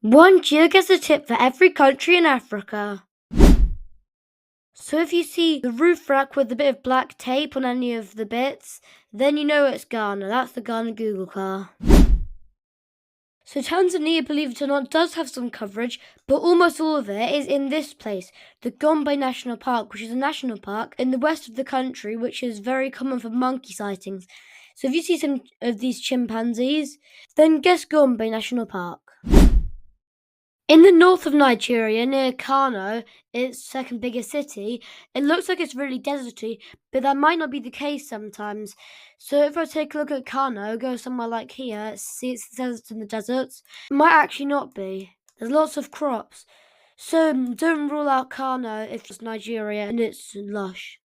One Geoguessr tip for every country in Africa. So if you see the roof rack with a bit of black tape on any of the bits, then you know it's Ghana. That's the Ghana Google car. So Tanzania, believe it or not, does have some coverage, but almost all of it is in this place, the Gombe National Park, which is a national park in the west of the country, which is very common for monkey sightings. So if you see some of these chimpanzees, then guess Gombe National Park. In the north of Nigeria, near Kano, its second biggest city, it looks like it's really deserty, but that might not be the case sometimes. So if I take a look at Kano, go somewhere like here, see it's deserts in the deserts, it might actually not be. There's lots of crops. So don't rule out Kano if it's Nigeria and it's lush.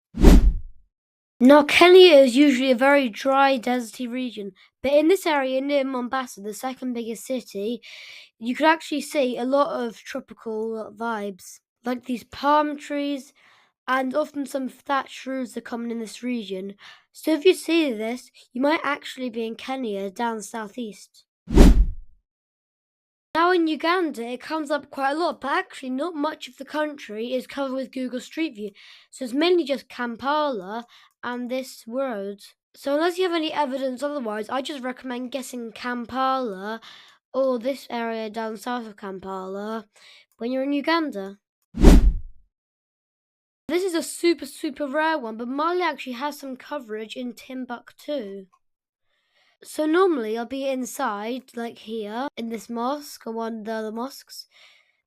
Now, Kenya is usually a very dry, deserty region, but in this area near Mombasa, the second biggest city, you could actually see a lot of tropical vibes, like these palm trees, and often some thatched roofs are common in this region. So if you see this, you might actually be in Kenya, down southeast. Now in Uganda, it comes up quite a lot, but actually not much of the country is covered with Google Street View. So it's mainly just Kampala and this road. So unless you have any evidence otherwise, I just recommend guessing Kampala or this area down south of Kampala when you're in Uganda. This is a super rare one, but Mali actually has some coverage in Timbuktu. So normally I'll be inside, like here, in this mosque or one of the other mosques.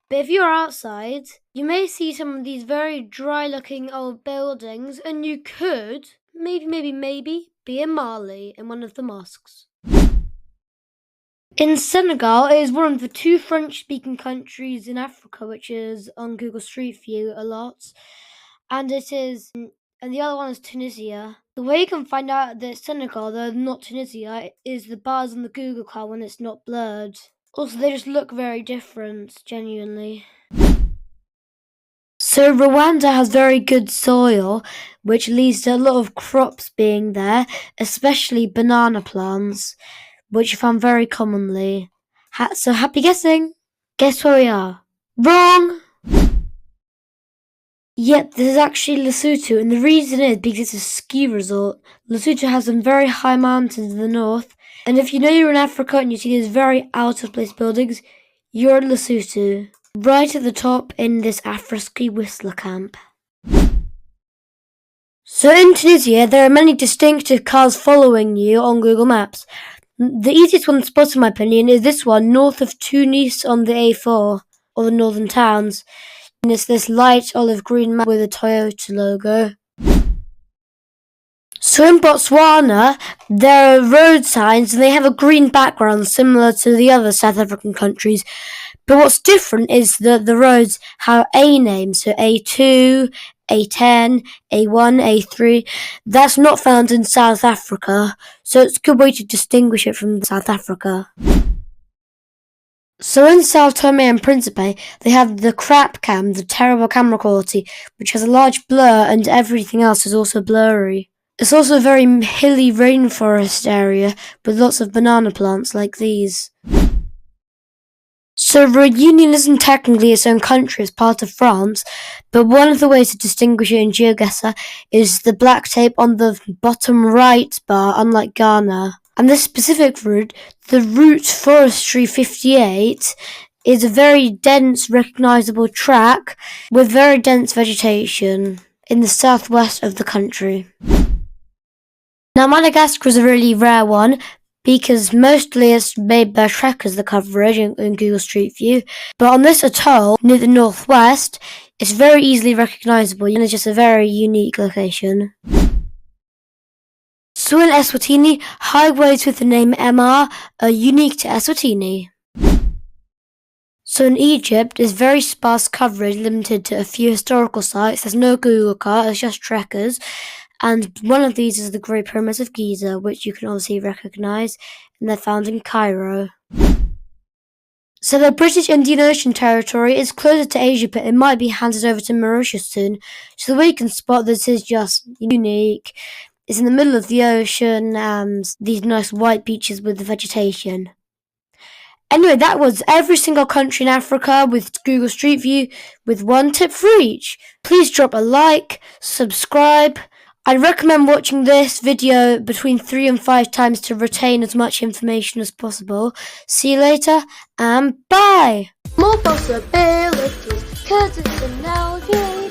But if you're outside, you may see some of these very dry looking old buildings, and you could, maybe, be in Mali in one of the mosques. In Senegal, it is one of the two French-speaking countries in Africa, which is on Google Street View a lot. And the other one is Tunisia. The way you can find out that it's Senegal, though not Tunisia, is the bars on the Google car when it's not blurred. Also, they just look very different, genuinely. So Rwanda has very good soil, which leads to a lot of crops being there, especially banana plants, which you found very commonly. So happy guessing! Guess where we are? Wrong! Yep, this is actually Lesotho, and the reason is because it's a ski resort. Lesotho has some very high mountains in the north, and if you know you're in Africa and you see these very out-of-place buildings, you're in Lesotho, right at the top in this Afro-ski whistler camp. So in Tunisia, there are many distinctive cars following you on Google Maps. The easiest one to spot, in my opinion, is this one, north of Tunis on the A4, or the northern towns. And it's this light olive green map with a Toyota logo. So in Botswana, there are road signs and they have a green background similar to the other South African countries. But what's different is that the roads have A names, so A2, A10, A1, A3. That's not found in South Africa, so it's a good way to distinguish it from South Africa. So in Sao Tome and Principe, they have the crap cam, the terrible camera quality, which has a large blur and everything else is also blurry. It's also a very hilly rainforest area with lots of banana plants like these. So Reunion isn't technically its own country as part of France, but one of the ways to distinguish it in Geoguessr is the black tape on the bottom right bar, unlike Ghana. And this specific route, the Route Forestry 58, is a very dense, recognisable track with very dense vegetation in the southwest of the country. Now, Madagascar is a really rare one because mostly it's made by trekkers, the coverage in Google Street View. But on this atoll near the northwest, it's very easily recognisable and it's just a very unique location. So in Eswatini, highways with the name MR are unique to Eswatini. So in Egypt, there's very sparse coverage limited to a few historical sites. There's no Google car, it's just trekkers. And one of these is the Great Pyramids of Giza, which you can obviously recognise, and they're found in Cairo. So the British Indian Ocean territory is closer to Asia, but it might be handed over to Mauritius soon. So the way you can spot this is just unique. It's in the middle of the ocean and these nice white beaches with the vegetation. Anyway, that was every single country in Africa with Google Street View with one tip for each. Please drop a like, subscribe. I'd recommend watching this video between 3 and 5 times to retain as much information as possible. See you later and bye! More possibilities, 'cause it's an algorithm.